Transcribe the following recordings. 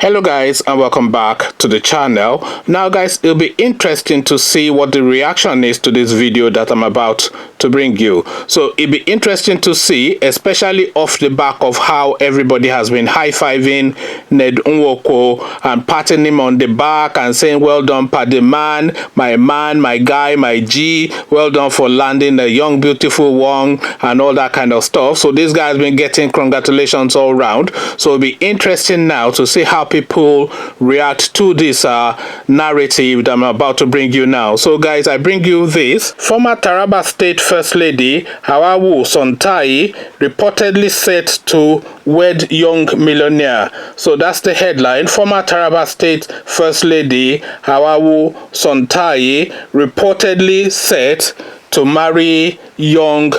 Hello guys, and welcome back to the channel. Now guys, it'll be interesting to see what the reaction is to this video that I'm about to bring you. So it'll be interesting to see, especially off the back of how everybody has been high-fiving Ned Nwoko and patting him on the back and saying, well done Paddy man, my guy, my G, well done for landing a young beautiful one and all that kind of stuff. So this guy has been getting congratulations all round. So it'll be interesting now to see how people react to this narrative that I'm about to bring you now. So guys, I bring you this. Former Taraba State First Lady Hawawu Sontai reportedly set to wed young millionaire. So that's the headline. Former Taraba State First Lady Hawawu Sontai reportedly set to marry young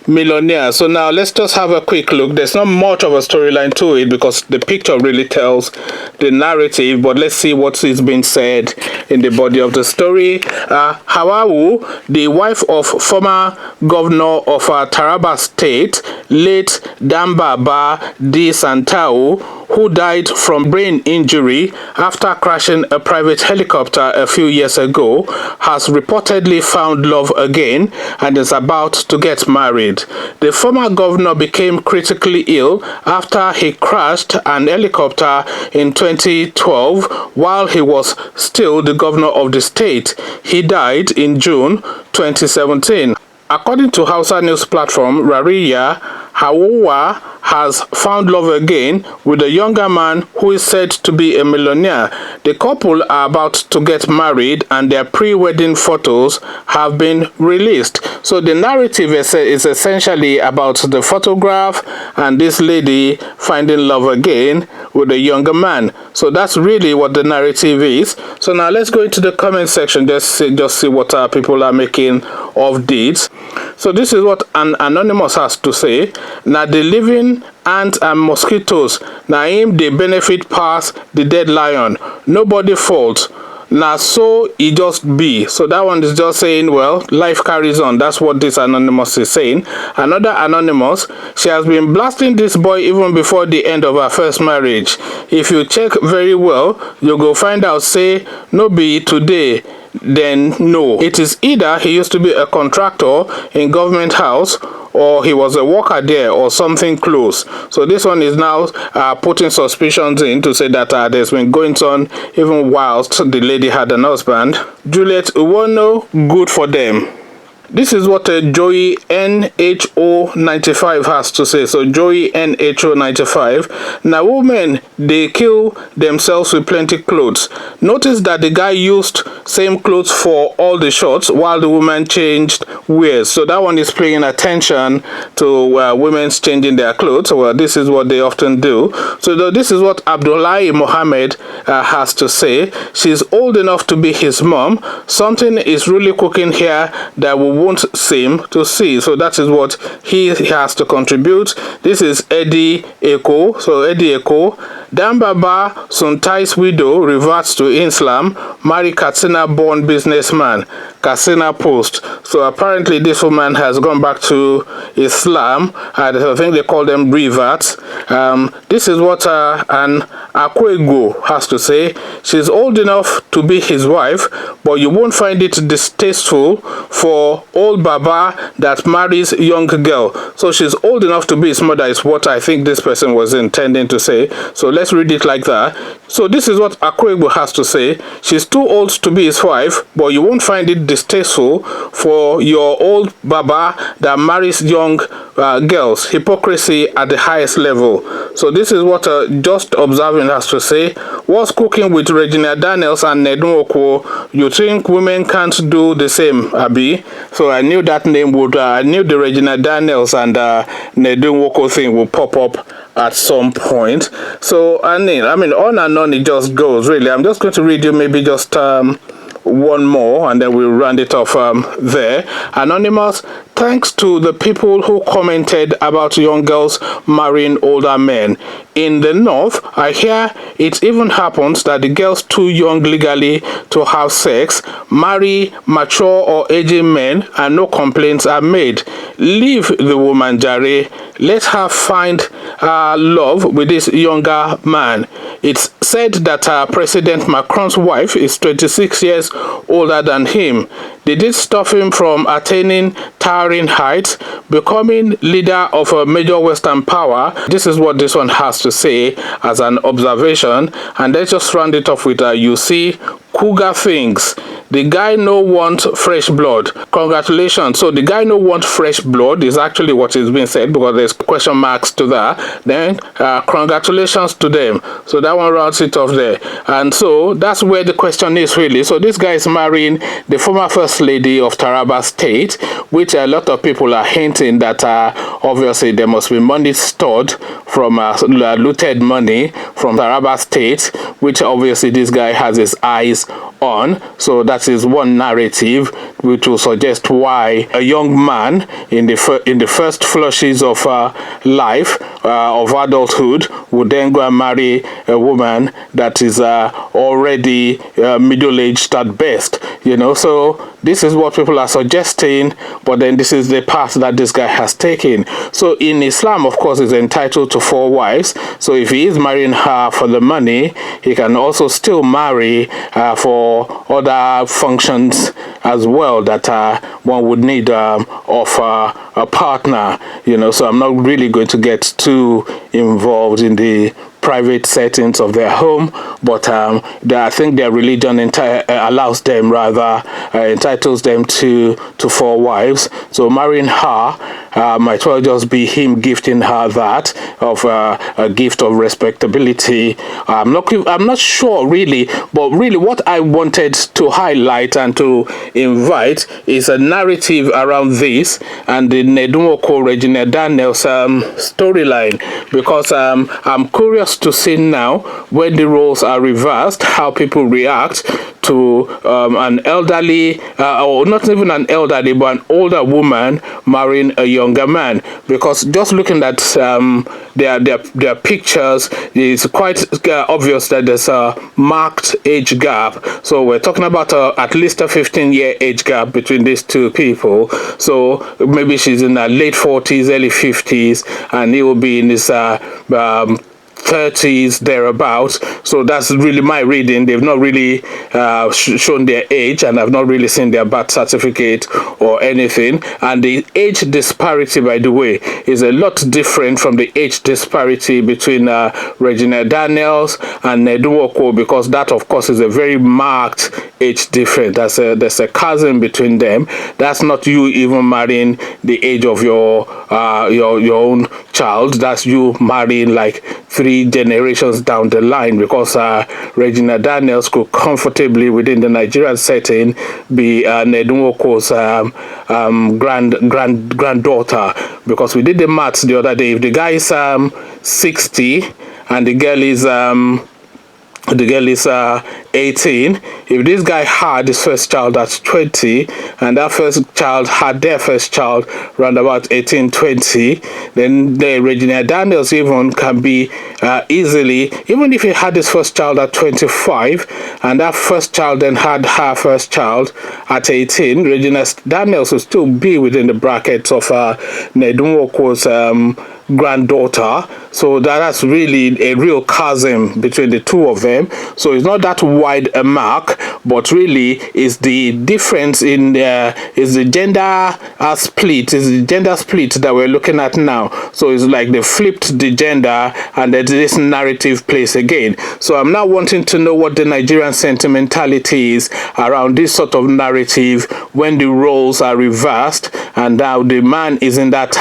millionaire. So now let's just have a quick look. There's not much of a storyline to it because the picture really tells the narrative, but let's see what is being said in the body of the story. Hawawu, the wife of former governor of Taraba State, late Dambaba Di Santau, who died from brain injury after crashing a private helicopter a few years ago, has reportedly found love again and is about to get married. The former governor became critically ill after he crashed an helicopter in 2012 while he was still the governor of the state. He died in June 2017. According to Hausa news platform Rariya, Hawawu has found love again with a younger man who is said to be a millionaire. The couple are about to get married and their pre-wedding photos have been released. So the narrative is essentially about the photograph and this lady finding love again with a younger man. So that's really what the narrative is. So now let's go into the comment section, just see what people are making of this. So this is what an anonymous has to say. Now the living ants and mosquitoes, now him they benefit pass the dead lion. Nobody fault. Now so it just be. So that one is just saying, well, life carries on. That's what this anonymous is saying. Another anonymous, she has been blasting this boy even before the end of her first marriage. If you check very well, you go find out say no be today. Then no, it is either he used to be a contractor in government house or he was a worker there or something close. So this one is now putting suspicions in to say that there's been going on even whilst the lady had an husband. Juliet Uwono, good for them. This is what Joey NHO95 has to say. So Joey NHO95. Now women, they kill themselves with plenty clothes. Notice that the guy used same clothes for all the shots while the woman changed wears. So that one is paying attention to women's changing their clothes. Well, this is what they often do. So this is what Abdullahi Mohammed has to say. She's old enough to be his mom. Something is really cooking here that we won't seem to see. So that is what he has to contribute. This is Eddie Eko. So Eddie Eko. Dambaba Suntai's widow reverts to Islam, marry Katsina-born businessman. Katsina Post. So apparently this woman has gone back to Islam. I think they call them reverts. This is what an Akwego has to say. She's old enough to be his wife, but you won't find it distasteful for old Baba that marries young girl. So she's old enough to be his mother is what I think this person was intending to say. So let's read it like that. So this is what Akwego has to say. She's too old to be his wife, but you won't find it distasteful for your old Baba that marries young girls. Hypocrisy at the highest level. So this is what Just Observing has to say. What's cooking with Regina Daniels and Ned Nwoko? You think women can't do the same, Abi? So I knew that name would, I knew the Regina Daniels and Ned Nwoko thing will pop up at some point. So I mean on and on it just goes, really. I'm just going to read you maybe just one more and then we'll round it off there. Anonymous, thanks to the people who commented about young girls marrying older men. In the north, I hear it even happens that the girls too young legally to have sex marry mature or aging men and no complaints are made. Leave the woman, Jare. Let her find love with this younger man. It's said that President Macron's wife is 26 years older than him. Did it stop him from attaining towering heights, becoming leader of a major Western power? This is what this one has to say as an observation. And let's just round it off with you see, cougar things. The guy no want fresh blood. Congratulations. So the guy no want fresh blood is actually what is being said, because there's question marks to that. Then congratulations to them. So that one rounds it off there. And so that's where the question is really. So this guy is marrying the former first lady of Taraba State, which a lot of people are hinting that obviously there must be money stored from looted money from Taraba State, which obviously this guy has his eyes on. So that is one narrative which will suggest why a young man in the first flushes of life of adulthood would then go and marry a woman that is already middle-aged at best, you know. So this is what people are suggesting, but then this is the path that this guy has taken. So in Islam, of course, he's entitled to 4 wives. So if he is marrying her for the money, he can also still marry for other functions as well that one would need of a partner, you know. So I'm not really going to get too involved in the private settings of their home, but I think their religion allows them, rather entitles them to 4 wives. So marrying her might well just be him gifting her that of a gift of respectability. I'm not sure really, but really what I wanted to highlight and to invite is a narrative around this and the Ned Nwoko Regina Daniels storyline, because I'm curious to see now when the roles are reversed, how people react to an elderly or not even an elderly but an older woman marrying a younger man. Because just looking at their pictures, it's quite obvious that there's a marked age gap. So we're talking about at least a 15-year age gap between these two people. So maybe she's in her late 40s, early 50s, and he will be in his 30s thereabouts. So that's really my reading. They've not really shown their age, and I've not really seen their birth certificate or anything. And the age disparity, by the way, is a lot different from the age disparity between Regina Daniels and Ned Nwoko, because that of course is a very marked age difference. There's a chasm between them. That's not you even marrying the age of your own child. That's you marrying like 3 generations down the line, because Regina Daniels could comfortably within the Nigerian setting be Ned Nwoko's granddaughter, because we did the maths the other day. If the guy is 60 and the girl is 18, if this guy had his first child at 20 and that first child had their first child around about 18, 20, then the Regina Daniels even can be easily, even if he had his first child at 25 and that first child then had her first child at 18, Regina Daniels will still be within the brackets of Ned Nwoko's granddaughter. So that's really a real chasm between the two of them. So it's not that wide a mark, but really is the difference in is the gender split, is the gender split that we're looking at now. So it's like they flipped the gender and then this narrative plays again. So I'm now wanting to know what the Nigerian sentimentality is around this sort of narrative when the roles are reversed and now the man is in that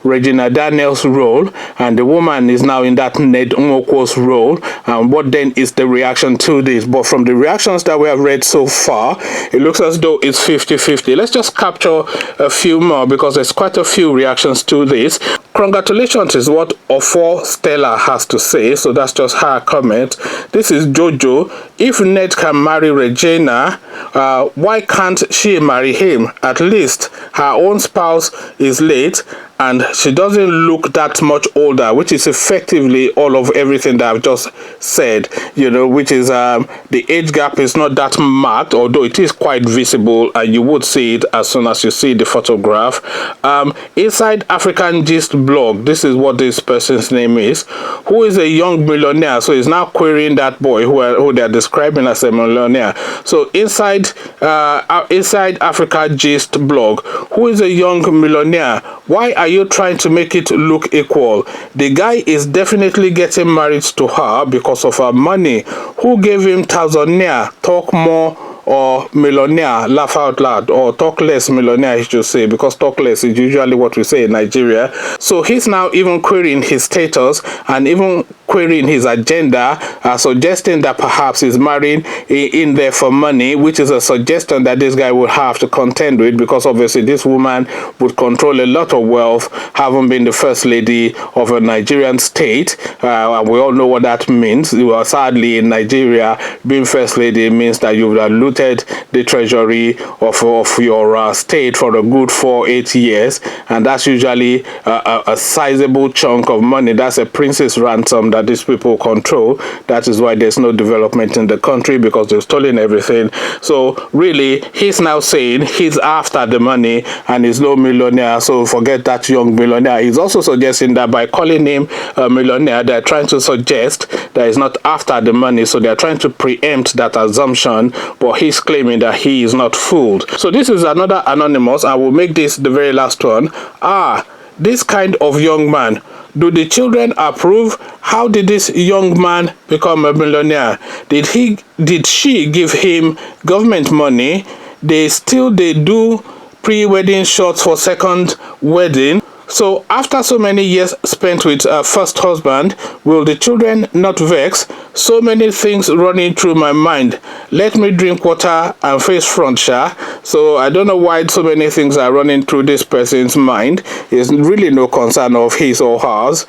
Regina Daniels role and the woman is now in that Ned Nwoko's role, and what then is the reaction to this? But from the reactions that we're we have read so far, it looks as though it's 50-50. Let's just capture a few more because there's quite a few reactions to this. Congratulations is what Ofo Stella has to say, so that's just her comment. This is Jojo. If Ned can marry Regina, why can't she marry him? At least her own spouse is late and she doesn't look that much older, which is effectively all of everything that I've just said, you know, which is the age gap is not that marked, although it is quite visible and you would see it as soon as you see the photograph. Inside African Gist blog, this is what this person's name is, who is a young millionaire. So he's now querying that boy who they're describing as a millionaire. So inside Africa Gist blog, who is a young millionaire? Why are you trying to make it look equal? The guy is definitely getting married to her because of her money. Who gave him thousandaire? Talk more or millionaire, laugh out loud, or talk less millionaire, I should say, because talk less is usually what we say in Nigeria. So he's now even querying his status and even querying his agenda, suggesting that perhaps he's marrying in there for money, which is a suggestion that this guy would have to contend with, because obviously this woman would control a lot of wealth, having been the first lady of a Nigerian state, and we all know what that means. Well, sadly, in Nigeria, being first lady means that you would have looted the treasury of your state for a good 4-8 years, and that's usually a sizable chunk of money. That's a prince's ransom that these people control. That is why there's no development in the country, because they've stolen everything. So really, he's now saying he's after the money and he's no millionaire, so forget that young millionaire. He's also suggesting that by calling him a millionaire, they're trying to suggest that he's not after the money, so they're trying to preempt that assumption, but he's claiming that he is not fooled. So this is another anonymous. I will make this the very last one. This kind of young man, do the children approve? How did this young man become a millionaire? Did she give him government money? They do pre-wedding shots for second wedding. So after so many years spent with first husband, will the children not vex? So many things running through my mind. Let me drink water and face front, sha. So I don't know why so many things are running through this person's mind. It's really no concern of his or hers.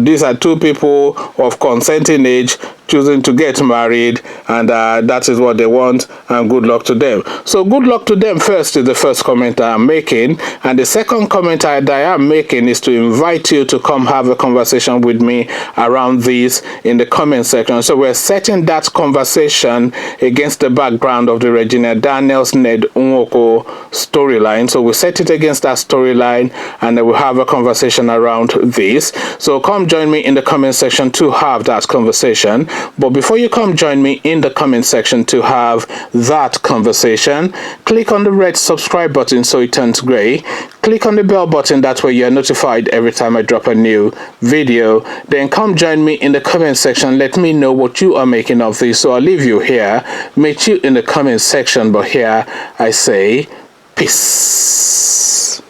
These are two people of consenting age choosing to get married, and that is what they want, and good luck to them. So good luck to them first is the first comment I am making, and the second comment that I am making is to invite you to come have a conversation with me around this in the comment section. So we're setting that conversation against the background of the Regina Daniels Ned Nwoko storyline. So we set it against that storyline, and then we'll have a conversation around this. So come join me in the comment section to have that conversation. But before you come join me in the comment section to have that conversation, click on the red subscribe button so it turns gray. Click on the bell button, that way you're notified every time I drop a new video. Then come join me in the comment section. Let me know what you are making of this. So I'll leave you here. Meet you in the comment section, but here I say peace.